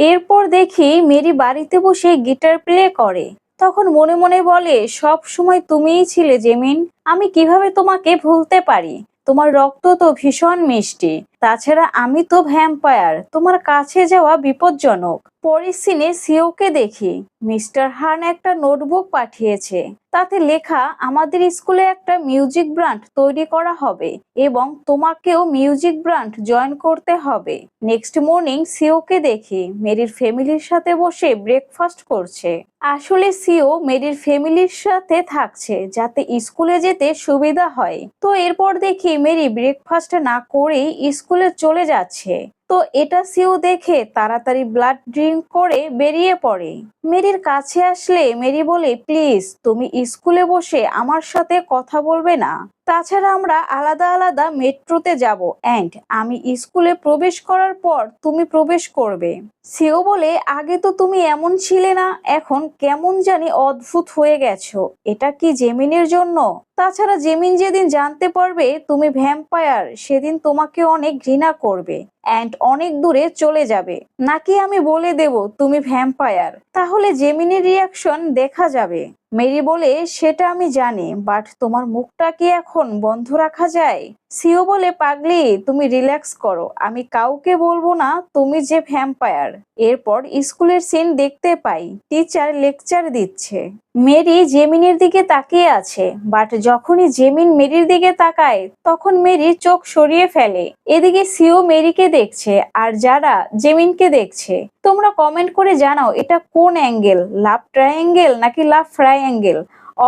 এরপর দেখি মেরি বাড়িতে বসে গিটার প্লে করে। তখন মনে মনে বলে, সব সময় তুমিই ছিলে জেমিন, আমি কিভাবে তোমাকে ভুলতে পারি। তোমার রক্ত তো ভীষণ মিষ্টি, তাছাড়া আমি তো ভ্যাম্পায়ার, তোমার কাছে যাওয়া বিপজ্জনক। পরের সিনে সিওকে দেখি মিস্টার হার্ন একটা নোটবুক পাঠিয়েছে, তাতে লেখা আমাদের স্কুলে একটা মিউজিক ব্র্যান্ড তৈরি করা হবে এবং তোমাকেও মিউজিক ব্র্যান্ড জয়েন করতে হবে। নেক্সট মর্নিং সিওকে দেখি মেরির ফ্যামিলির সাথে বসে ব্রেকফাস্ট করছে। আসলে সিও মেরির ফ্যামিলির সাথে থাকছে যাতে স্কুলে যেতে সুবিধা হয়। তো এরপর দেখি মেরি ব্রেকফাস্ট না করেই স্কুলে চলে যাচ্ছে। তো এটা সিও দেখে তাড়াতাড়ি ব্লাড ড্রিঙ্ক করে বেরিয়ে পড়ে। মেরির কাছে আসলে মেরি বলে, প্লিজ তুমি স্কুলে বসে আমার সাথে কথা বলবে না? তাছাড়া আমরা আলাদা আলাদা মেট্রোতে যাব এন্ড আমি স্কুলে প্রবেশ করার পর তুমি প্রবেশ করবে। সিও বলে, আগে তো তুমি এমন ছিলে না, এখন কেমন জানি অদ্ভুত হয়ে গেছো। এটা কি জেমিনের জন্য? তাছাড়া জেমিন যেদিন জানতে পারবে তুমি ভ্যাম্পায়ার, সেদিন তোমাকে অনেক ঘৃণা করবে এন্ড অনেক দূরে চলে যাবে। নাকি আমি বলে দেব তুমি ভ্যাম্পায়ার, তাহলে জেমিনের রিয়াকশন দেখা যাবে। মেরি বলে, সেটা আমি জানি, বাট তোমার মুখটা কি এখন বন্ধ রাখা যায়? সিও বলে, পাগলি তুমি রিল্যাক্স করো, আমি কাউকে বলবো না তুমি যে ভ্যাম্পায়ার। এরপর স্কুলের সিন দেখতে পাই, টিচার লেকচার দিচ্ছে। মেরি জেমিনের দিকে তাকিয়ে আছে, বাট যখনই জেমিন মেরির দিকে তাকায় তখন মেরি চোখ সরিয়ে ফেলে। এদিকে সিও মেরিকে দেখছে আর যারা জেমিনকে দেখছে। তোমরা কমেন্ট করে জানাও এটা কোন অ্যাঙ্গেল, লাভ ট্রায়াঙ্গেল নাকি লাভ ট্রায়াঙ্গেল?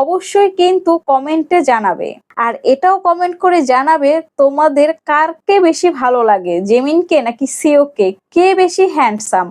অবশ্যই কিন্তু কমেন্টে জানাবে। আর এটাও কমেন্ট করে জানাবে তোমাদের কারকে বেশি ভালো লাগে, জেমিনকে নাকি সিওকে, কে বেশি হ্যান্ডসাম।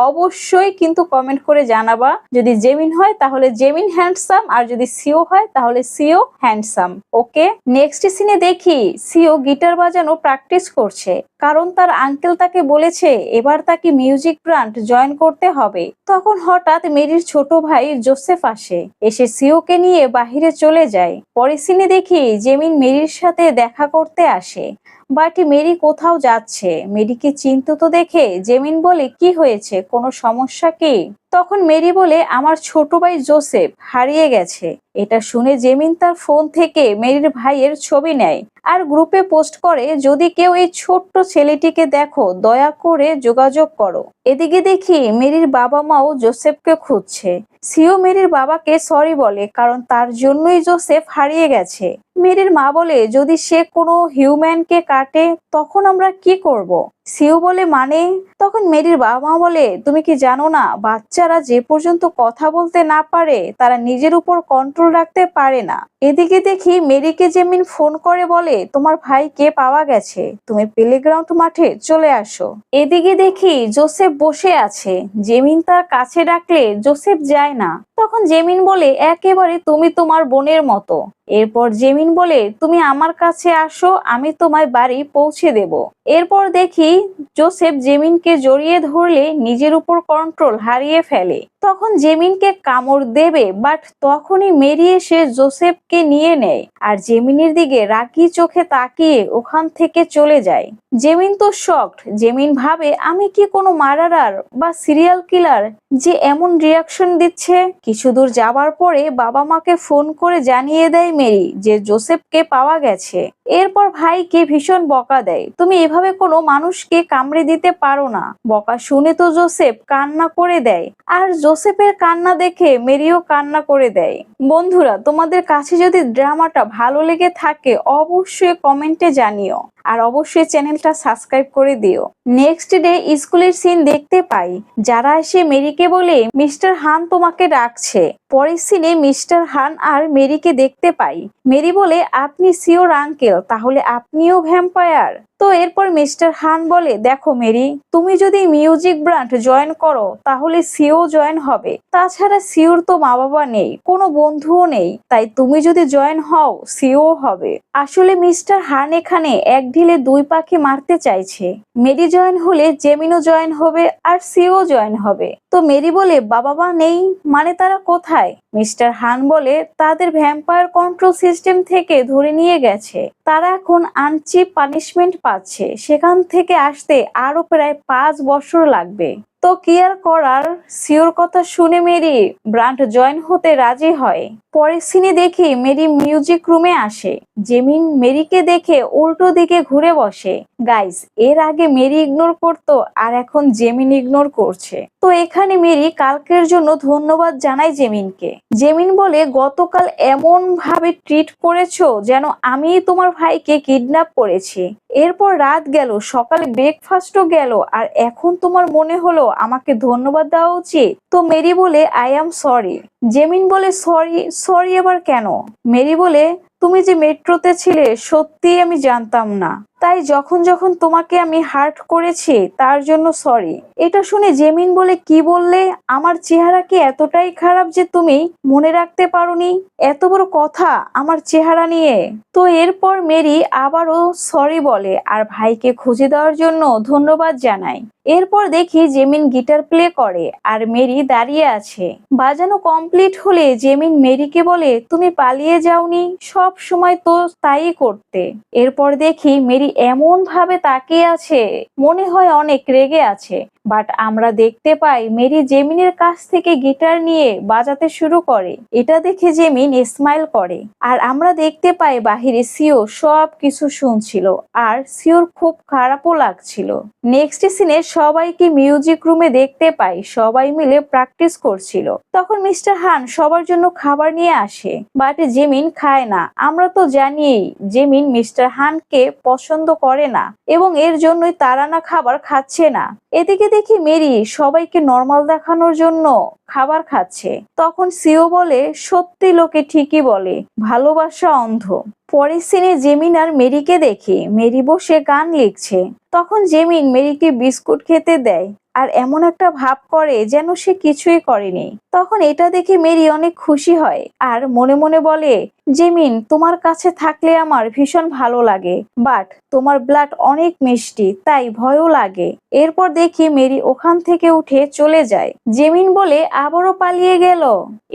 অবশ্যই কিন্তু কমেন্ট করে জানাবা। যদি জেমিন হয় তাহলে জেমিন হ্যান্ডসাম, আর যদি সিও হয় তাহলে সিও হ্যান্ডসাম। ওকে, নেক্সট সিনে দেখি সিও গিটার বাজানো প্র্যাকটিস করছে, কারণ তার আঙ্কেল তাকে বলেছে এবার তাকে মিউজিক ব্র্যান্ড জয়েন করতে হবে। তখন হঠাৎ মেরির ছোট ভাই জোসেফ আসে, এসে সিওকে নিয়ে বাহিরে চলে যায়। পরের সিনে দেখি জেমিন মেরির সাথে দেখা করতে আসে, বাট মেরি কোথাও যাচ্ছে। মেরিকে চিন্তিত দেখে জেমিন বলে, কি হয়েছে, কোনো সমস্যা কি? তখন মেরি বলে, আমার ছোট ভাই জোসেফ হারিয়ে গেছে। এটা শুনে জেমিন তার ফোন থেকে মেরির ভাইয়ের ছবি নেয় আর গ্রুপে পোস্ট করে, যদি কেউ এই ছোট্ট ছেলেটিকে দেখো দয়া করে যোগাযোগ করো। এদিকে দেখি মেরির বাবা মাও জোসেফকে খুঁজছে। সিও মেরির বাবাকে সরি বলে, কারণ তার জন্যই জোসেফ হারিয়ে গেছে। মেরির মা বলে, যদি সে কোনো হিউম্যানকে কাটে তখন আমরা কি করব? সিও বলে, মানে? তখন মেরির বাবা মা বলে, তুমি কি জানো না, বাচ্চারা যে পর্যন্ত কথা বলতে না পারে তারা নিজের উপর কন্ট্রোল রাখতে পারে না। এদিকে দেখি মেরিকে জেমিন ফোন করে বলে, তোমার ভাইকে পাওয়া গেছে, তুমি প্লেগ্রাউন্ড মাঠে চলে আসো। এদিকে দেখি জোসেফ বসে আছে, জেমিন তার কাছে ডাকলে জোসেফ যায় না। তখন জেমিন বলে, একেবারে তুমি তোমার বোনের মতো। এরপর জেমিন বলে, তুমি আমার কাছে আসো, আমি তোমায় বাড়ি পৌঁছে দেব। এরপর দেখি জোসেফ জেমিনকে জড়িয়ে ধরলে নিজের উপর কন্ট্রোল হারিয়ে ফেলে। তখন জেমিনকে কামড় দেবে, বাট তখনই মেরি এসে জোসেফকে নিয়ে নেয় আর জেমিনের দিকে রাগী চোখে তাকিয়ে ওখান থেকে চলে যায়। জেমিন তো শকড। জেমিন ভাবে, আমি কি কোনো মার্ডারার বা সিরিয়াল কিলার যে এমন রিয়াকশন দিচ্ছে? কিছু দূর যাবার পরে বাবা মাকে ফোন করে জানিয়ে দেয় মেরি যে জোসেফকে পাওয়া গেছে। এরপর ভাইকে ভীষণ বকা দেয়, তুমি এভাবে কোনো মানুষকে কামড়ে দিতে পারো না। বকা শুনে তো জোসেফ কান্না করে দেয়, আর জোসেফের কান্না দেখে মেরিও কান্না করে দেয়। বন্ধুরা, তোমাদের কাছে যদি ড্রামাটা ভালো লেগে থাকে অবশ্যই কমেন্টে জানিও, আর অবশ্যই চ্যানেলটা সাবস্ক্রাইব করে দিও। নেক্সট ডে স্কুলের সিন দেখতে পাই, যারা এসে মেরিকে বলে, মিস্টার হান তোমাকে ডাকছে। পরের সিনে মিস্টার হান আর মেরিকে দেখতে পাই। মেরি বলে, আপনি সিওর আঙ্কেল, তাহলে আপনিও ভ্যাম্পায়ার? তো এরপর মিস্টার হান বলে, দেখো মেরি, তুমি যদি মিউজিক ব্র্যান্ড জয়েন করো তাহলে সিও জয়েন হবে। তাছাড়া সিওর তো মা বাবা নেই, কোনো বন্ধুও নেই, তাই তুমি যদি জয়েন হও সিও হবে। আসলে মিস্টার হান এখানে এক ঢিলে দুই পাখি মারতে চাইছে। মেরি জয়েন হলে জেমিনও জয়েন হবে আর সিও জয়েন হবে। তো মেরি বলে, বাবা মা নেই মানে তারা কোথায়? মিস্টার হান বলে, তাদের ভ্যাম্পায়ার কন্ট্রোল সিস্টেম থেকে ধরে নিয়ে গেছে, তারা এখন আনচিপ পানিশমেন্ট পাচ্ছে, সেখান থেকে আসতে আরো প্রায় 5 বছর লাগবে। তো কি আর করার, সিওর কথা শুনে মেরি ব্রান্ড জয়েন হতে রাজি হয়। পরের সিনে দেখি মেরি মিউজিক রুমে আসে। জেমিন মেরিকে দেখে উল্টো দিকে ঘুরে বসে। গাইস, এর আগে মেরি ইগনোর করতো আর এখন জেমিন ইগনোর করছে। তো এখানে মেরি কালকের জন্য ধন্যবাদ জানাই জেমিনকে। জেমিন বলে, গতকাল এমন ভাবে ট্রিট করেছো যেন আমি তোমার ভাইকে কিডন্যাপ করেছি। এরপর রাত গেল, সকালে ব্রেকফাস্টও গেল, আর এখন তোমার মনে হলো আমাকে ধন্যবাদ দেওয়া উচিত। তো মেরি বলে, আই অ্যাম সরি। জেমিন বলে, সরি? সরি আবার কেন? মেরি বলে, তুমি যে মেট্রোতে ছিলে সত্যি আমি জানতাম না, তাই যখন যখন তোমাকে আমি হার্ট করেছি তার জন্য সরি। এটা শুনে জেমিন বলে, কি বললে? আমার চেহারা কি এতটাই খারাপ যে তুমি মনে রাখতে পারোনি? এত বড় কথা আমার চেহারা নিয়ে? তো এরপর মেরি আবারও সরি বলে আর ভাইকে খুঁজে দেওয়ার জন্য ধন্যবাদ জানায়। এরপর দেখি জেমিন গিটার প্লে করে আর মেরি দাঁড়িয়ে আছে। বাজানো কমপ্লিট হলে জেমিন মেরিকে বলে, তুমি পালিয়ে যাওনি, সব সময় তো তাই করতে। এরপর দেখি মেরি এমন ভাবে তাকিয়ে আছে, মনে হয় অনেক রেগে আছে। বাট আমরা দেখতে পাই মেরি জেমিনের কাছ থেকে গিটার নিয়ে বাজাতে শুরু করে। এটা দেখে জেমিন স্মাইল করে আর আমরা দেখতে পাই বাহিরে সিও সব কিছু শুনছিল আর সিওর খুব খারাপও লাগছিল। নেক্সট সিনে সবাইকে মিউজিক রুমে দেখতে পাই, সবাই মিলে প্র্যাকটিস করছিল। তখন মিস্টার হান সবার জন্য খাবার নিয়ে আসে, বাট জেমিন খায় না। আমরা তো জানিই জেমিন মিস্টার হানকে পছন্দ করে না এবং এর জন্যই তারানা খাবার খাচ্ছে না। এদিকে দেখি মেরি সবাইকে নর্মাল দেখানোর জন্য খাবার খাচ্ছে। তখন সিও বলে, সত্যি লোকে ঠিকই বলে, ভালোবাসা অন্ধ। পরের সিনে জেমিন আর মেরিকে দেখি মেরি বসে গান লিখছে। তখন জেমিন মেরিকে বিস্কুট খেতে দেয় আর এমন একটা ভাব করে যেন সে কিছুই করেনি। তখন এটা দেখে মেরি অনেক খুশি হয় আর মনে মনে বলে, জেমিন তোমার কাছে থাকলে আমার ভীষণ ভালো লাগে, বাট তোমার ব্লাড অনেক মিষ্টি, তাই ভয়ও লাগে। এরপর দেখি মেরি ওখান থেকে উঠে চলে যায়। জেমিন বলে, আবারও পালিয়ে গেল?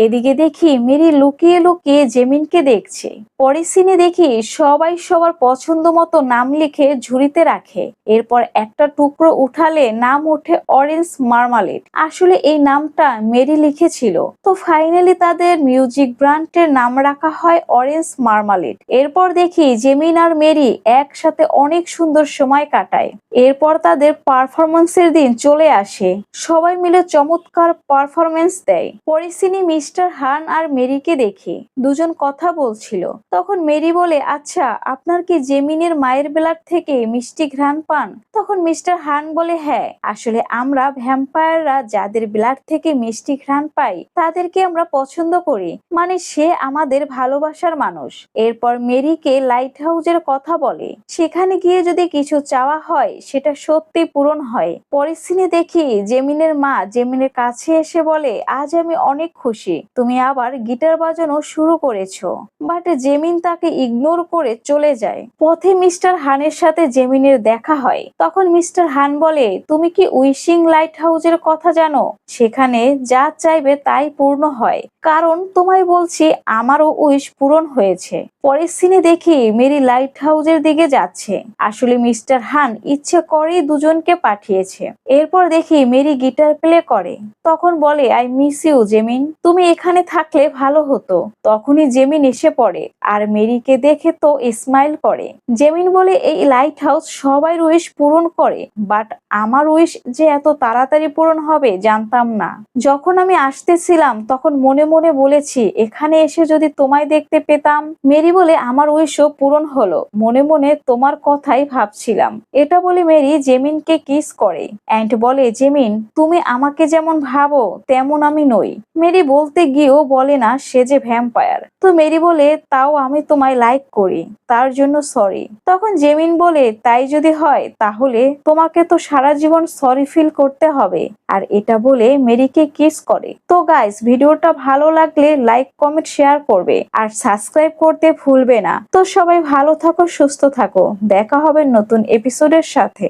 এদিকে দেখি মেরি লুকিয়ে লুকিয়ে জেমিনকে দেখছে। পরের সিনে দেখি সবাই সবার পছন্দ মতো নাম লিখে ঝুড়িতে রাখে। এরপর একটা টুকরো উঠালে নাম ওঠে অরেঞ্জ মার্মালেড। আসলে এই নামটা মেরি লিখেছিল। তো ফাইনালি তাদের মিউজিক ব্র্যান্ডের নাম রাখা হয় অরেঞ্জ মার্মালেড। এরপর দেখি জেমিন আর মেরি একসাথে অনেক সুন্দর সময় কাটায়। এরপর তাদের পারফরমেন্সের দিন চলে আসে, সবাই মিলে চমৎকার পারফরমেন্স দেয়। পরে সিনে মিস্টার হান আর মেরিকে দেখি দুজন কথা বলছিল। তখন মেরি বলে, আচ্ছা আপনার কি জেমিনের মায়ের ব্লাড থেকে মিষ্টি ঘ্রাণ পান? তখন মিস্টার হান বলে, হ্যাঁ, আসলে আমরা ভ্যাম্পায়াররা যাদের ব্লাড থেকে মিষ্টি ঘ্রাণ পাই তাদেরকে আমরা পছন্দ করি, মানে সে আমাদের ভালোবাসার মানুষ। এরপর মেরিকে লাইট হাউসের কথা বলে, সেখানে গিয়ে যদি কিছু চাওয়া হয় সেটা সত্যি পূরণ হয়। পরের সিনে দেখি জেমিনের মা জেমিনের কাছে এসে বলে, আজ আমি অনেক খুশি, তুমি আবার গিটার বাজানো শুরু করেছো। বাট জেমিন তাকে ইগনোর করে চলে যায়। পথে মিস্টার হানের সাথে জেমিনের দেখা হয়। তখন মিস্টার হান বলে, তুমি কি উইশিং লাইট হাউসের কথা জানো? সেখানে যা চাইবে তাই পূর্ণ হয়, কারণ তোমায় বলছি আমারও উইশ পূরণ হয়েছে। পরের সিনে দেখি মেরি লাইট হাউসের দিকে যাচ্ছে। আসলে মিস্টার হান ইচ্ছে করেই দুজনকে পাঠিয়েছে। এরপর দেখি মেরি গিটার প্লে করে। তখন বলে, আই মিস ইউ জেমিন, তুমি এখানে থাকলে ভালো হতো। তখনই জেমিন এসে পড়ে আর মেরিকে দেখে তো স্মাইল করে। জেমিন বলে, এই লাইট হাউস সবাই উইশ পূরণ করে, বাট আমার উইশ যে এত তাড়াতাড়ি পূরণ হবে জানতাম না। যখন আমি আসতেছিলাম তখন মনে মনে বলেছি এখানে এসে যদি তোমায় দেখতে পেতাম। মেরি বলে, আমার উইশও পূরণ হলো, মনে মনে তোমার কথাই ভাবছিলাম। এটা বলে মেরি জেমিনকে কিস করে অ্যান্ড বলে, জেমিন তুমি আমাকে যেমন ভাবো তেমন আমি নই। মেরি বলতে গিয়েও বলে না সে যে ভ্যাম্পায়ার। তো মেরি বলে, তাও আমি তোমায় লাইক করি, তার জন্য সরি। তখন জেমিন বলে, তাই যদি হয় তাহলে তোমাকে তো সারা জীবন সরি ফিল করতে হবে। আর এটা বলে মেরিকে কিস করে। তো গাইস, ভিডিওটা ভালো লাগলে লাইক কমেন্ট শেয়ার করবে আর সাবস্ক্রাইব করতে ভুলবে না। তো সবাই ভালো থাকো, সুস্থ থাকো, দেখা হবে নতুন এপিসোডের সাথে।